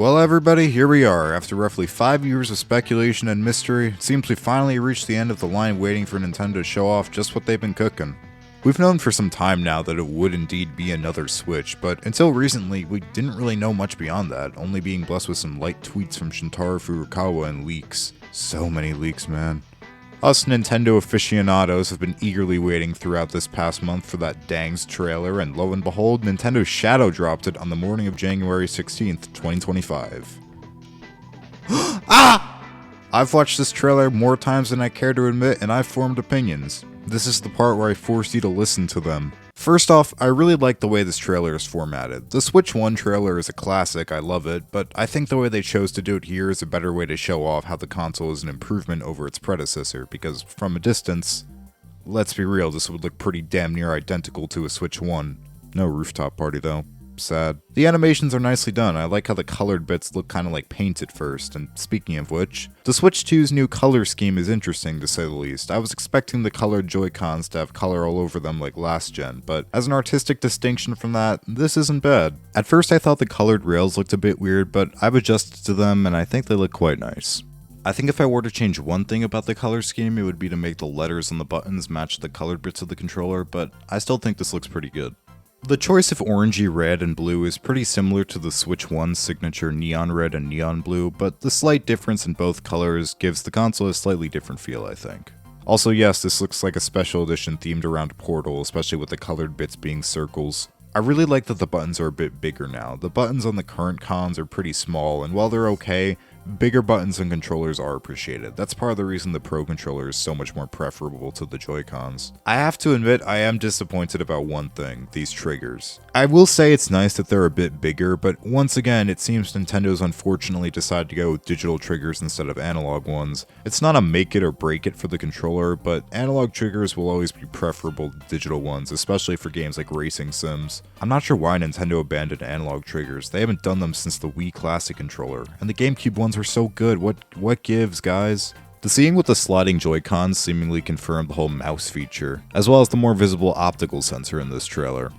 Well everybody, here we are. After roughly 5 years of speculation and mystery, it seems we finally reached the end of the line waiting for Nintendo to show off just what they've been cooking. We've known for some time now that it would indeed be another Switch, but until recently we didn't really know much beyond that, only being blessed with some light tweets from Shintaro Furukawa and leaks. So many leaks, man. Us Nintendo aficionados have been eagerly waiting throughout this past month for that dang's trailer, and lo and behold, Nintendo shadow dropped it on the morning of January 16th, 2025. Ah! I've watched this trailer more times than I care to admit, and I've formed opinions. This is the part where I force you to listen to them. First off, I really like the way this trailer is formatted. The Switch 1 trailer is a classic, I love it, but I think the way they chose to do it here is a better way to show off how the console is an improvement over its predecessor, because from a distance, let's be real, this would look pretty damn near identical to a Switch 1. No rooftop party though. Sad. The animations are nicely done. I like how the colored bits look kind of like paint at first, and speaking of which, the Switch 2's new color scheme is interesting to say the least. I was expecting the colored Joy-Cons to have color all over them like last gen, but as an artistic distinction from that, this isn't bad. At first I thought the colored rails looked a bit weird, but I've adjusted to them and I think they look quite nice. I think if I were to change one thing about the color scheme, it would be to make the letters on the buttons match the colored bits of the controller, but I still think this looks pretty good. The choice of orangey red and blue is pretty similar to the Switch 1's signature neon red and neon blue, but the slight difference in both colors gives the console a slightly different feel, I think. Also, yes, this looks like a special edition themed around Portal, especially with the colored bits being circles. I really like that the buttons are a bit bigger now. The buttons on the current cons are pretty small, and while they're okay, bigger buttons and controllers are appreciated. That's part of the reason the Pro controller is so much more preferable to the Joy-Cons. I have to admit, I am disappointed about one thing, these triggers. I will say it's nice that they're a bit bigger, but once again, it seems Nintendo's unfortunately decided to go with digital triggers instead of analog ones. It's not a make it or break it for the controller, but analog triggers will always be preferable to digital ones, especially for games like racing sims. I'm not sure why Nintendo abandoned analog triggers. They haven't done them since the Wii Classic controller, and the GameCube ones are so good. What gives, guys? The scene with the sliding Joy-Cons seemingly confirmed the whole mouse feature, as well as the more visible optical sensor in this trailer.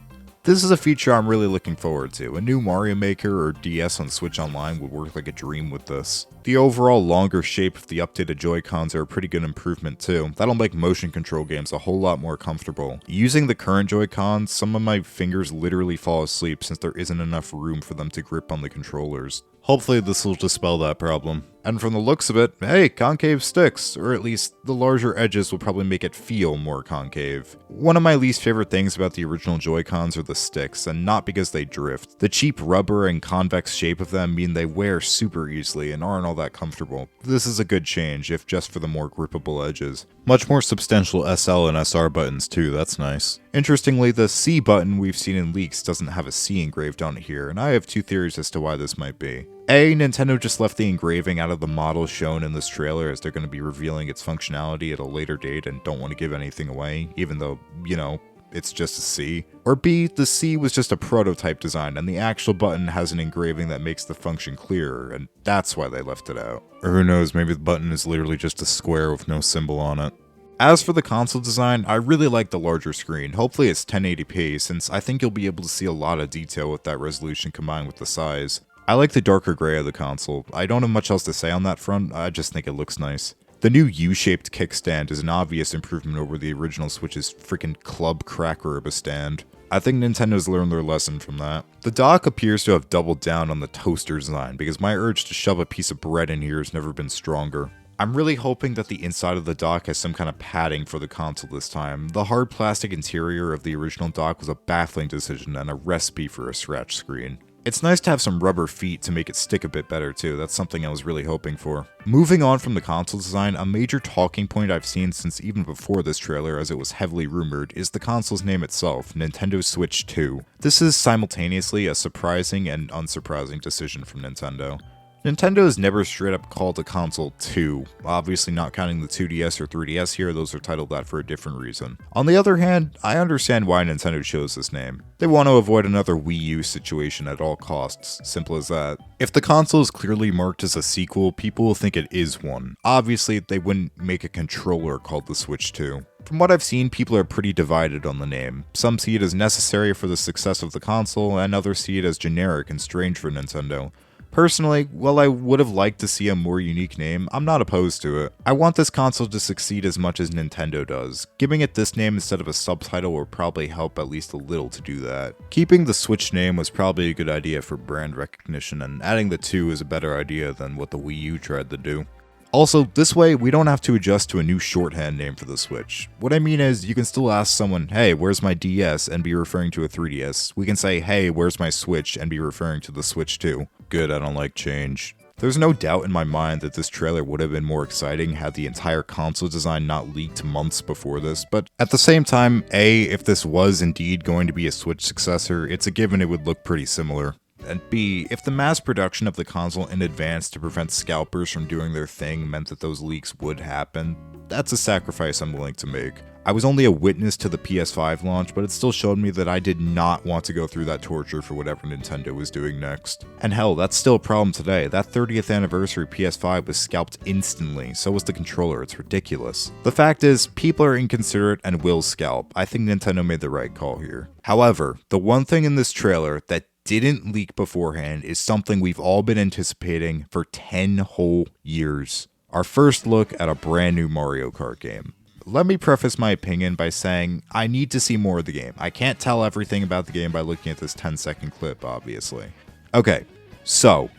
This is a feature I'm really looking forward to. A new Mario Maker or DS on Switch Online would work like a dream with this. The overall longer shape of the updated Joy-Cons are a pretty good improvement too. That'll make motion control games a whole lot more comfortable. Using the current Joy-Cons, some of my fingers literally fall asleep since there isn't enough room for them to grip on the controllers. Hopefully this will dispel that problem. And from the looks of it, hey, concave sticks, or at least the larger edges will probably make it feel more concave. One of my least favorite things about the original Joy-Cons are the sticks, and not because they drift. The cheap rubber and convex shape of them mean they wear super easily and aren't all that comfortable. This is a good change, if just for the more grippable edges. Much more substantial SL and SR buttons too, that's nice. Interestingly, the C button we've seen in leaks doesn't have a C engraved on it here, and I have two theories as to why this might be. A, Nintendo just left the engraving out of the model shown in this trailer as they're going to be revealing its functionality at a later date and don't want to give anything away, even though, you know, it's just a C. Or B, the C was just a prototype design and the actual button has an engraving that makes the function clearer, and that's why they left it out. Or who knows, maybe the button is literally just a square with no symbol on it. As for the console design, I really like the larger screen. Hopefully it's 1080p, since I think you'll be able to see a lot of detail with that resolution combined with the size. I like the darker gray of the console. I don't have much else to say on that front, I just think it looks nice. The new U-shaped kickstand is an obvious improvement over the original Switch's freaking club cracker of a stand. I think Nintendo's learned their lesson from that. The dock appears to have doubled down on the toaster design, because my urge to shove a piece of bread in here has never been stronger. I'm really hoping that the inside of the dock has some kind of padding for the console this time. The hard plastic interior of the original dock was a baffling decision and a recipe for a scratch screen. It's nice to have some rubber feet to make it stick a bit better too, that's something I was really hoping for. Moving on from the console design, a major talking point I've seen since even before this trailer, as it was heavily rumored, is the console's name itself, Nintendo Switch 2. This is simultaneously a surprising and unsurprising decision from Nintendo. Nintendo has never straight up called a console 2, obviously not counting the 2DS or 3DS here, those are titled that for a different reason. On the other hand, I understand why Nintendo chose this name. They want to avoid another Wii U situation at all costs, simple as that. If the console is clearly marked as a sequel, people will think it is one. Obviously, they wouldn't make a controller called the Switch 2. From what I've seen, people are pretty divided on the name. Some see it as necessary for the success of the console, and others see it as generic and strange for Nintendo. Personally, while I would have liked to see a more unique name, I'm not opposed to it. I want this console to succeed as much as Nintendo does. Giving it this name instead of a subtitle will probably help at least a little to do that. Keeping the Switch name was probably a good idea for brand recognition, and adding the 2 is a better idea than what the Wii U tried to do. Also, this way, we don't have to adjust to a new shorthand name for the Switch. What I mean is, you can still ask someone, hey, where's my DS, and be referring to a 3DS. We can say, hey, where's my Switch, and be referring to the Switch too. Good, I don't like change. There's no doubt in my mind that this trailer would have been more exciting had the entire console design not leaked months before this, but at the same time, A, if this was indeed going to be a Switch successor, it's a given it would look pretty similar. And B, if the mass production of the console in advance to prevent scalpers from doing their thing meant that those leaks would happen, that's a sacrifice I'm willing to make. I was only a witness to the PS5 launch, but it still showed me that I did not want to go through that torture for whatever Nintendo was doing next. And hell, that's still a problem today. That 30th anniversary PS5 was scalped instantly, so was the controller, it's ridiculous. The fact is, people are inconsiderate and will scalp. I think Nintendo made the right call here. However, the one thing in this trailer that didn't leak beforehand is something we've all been anticipating for 10 whole years. Our first look at a brand new Mario Kart game. Let me preface my opinion by saying I need to see more of the game. I can't tell everything about the game by looking at this 10-second clip, obviously. Okay, so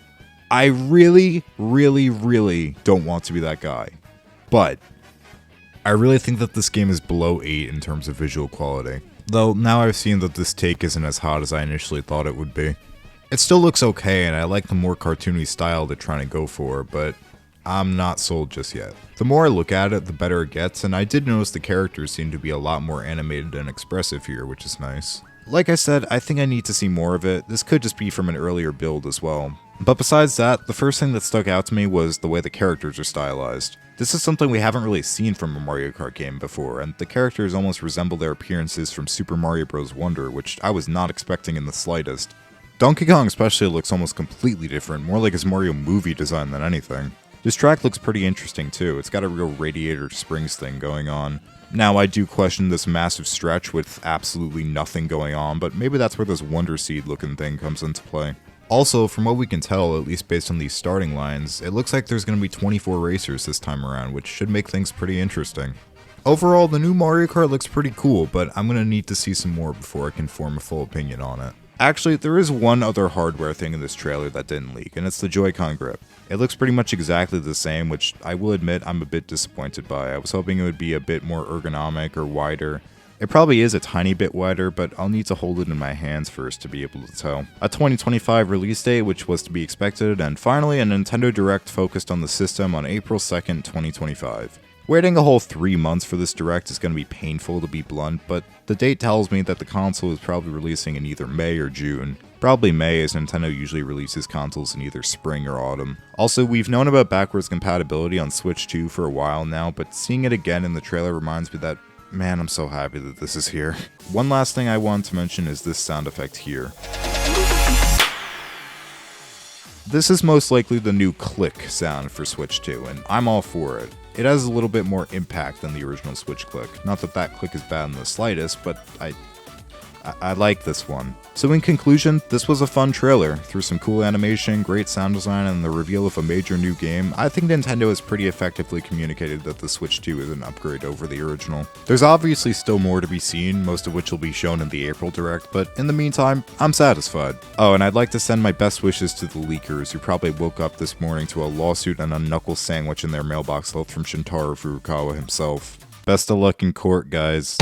I really don't want to be that guy, but I really think that this game is below 8 in terms of visual quality. Though now I've seen that this take isn't as hot as I initially thought it would be. It still looks okay, and I like the more cartoony style they're trying to go for, but I'm not sold just yet. The more I look at it, the better it gets, and I did notice the characters seem to be a lot more animated and expressive here, which is nice. Like I said, I think I need to see more of it. This could just be from an earlier build as well. But besides that, the first thing that stuck out to me was the way the characters are stylized. This is something we haven't really seen from a Mario Kart game before, and the characters almost resemble their appearances from Super Mario Bros. Wonder, which I was not expecting in the slightest. Donkey Kong especially looks almost completely different, more like his Mario movie design than anything. This track looks pretty interesting too, it's got a real Radiator Springs thing going on. Now, I do question this massive stretch with absolutely nothing going on, but maybe that's where this Wonder Seed looking thing comes into play. Also, from what we can tell, at least based on these starting lines, it looks like there's going to be 24 racers this time around, which should make things pretty interesting. Overall, the new Mario Kart looks pretty cool, but I'm going to need to see some more before I can form a full opinion on it. Actually, there is one other hardware thing in this trailer that didn't leak, and it's the Joy-Con grip. It looks pretty much exactly the same, which I will admit I'm a bit disappointed by. I was hoping it would be a bit more ergonomic or wider. It probably is a tiny bit wider, but I'll need to hold it in my hands first to be able to tell. A 2025 release date, which was to be expected, and finally a Nintendo Direct focused on the system on April 2nd, 2025. Waiting a whole 3 months for this Direct is going to be painful, to be blunt, but the date tells me that the console is probably releasing in either May or June. Probably May, as Nintendo usually releases consoles in either spring or autumn. Also, we've known about backwards compatibility on Switch 2 for a while now, but seeing it again in the trailer reminds me that, man, I'm so happy that this is here. One last thing I wanted to mention is this sound effect here. This is most likely the new click sound for Switch 2, and I'm all for it. It has a little bit more impact than the original Switch click. Not that that click is bad in the slightest, but I like this one. So in conclusion, this was a fun trailer. Through some cool animation, great sound design, and the reveal of a major new game, I think Nintendo has pretty effectively communicated that the Switch 2 is an upgrade over the original. There's obviously still more to be seen, most of which will be shown in the April Direct, but in the meantime, I'm satisfied. Oh, and I'd like to send my best wishes to the leakers who probably woke up this morning to a lawsuit and a knuckle sandwich in their mailbox left from Shintaro Furukawa himself. Best of luck in court, guys.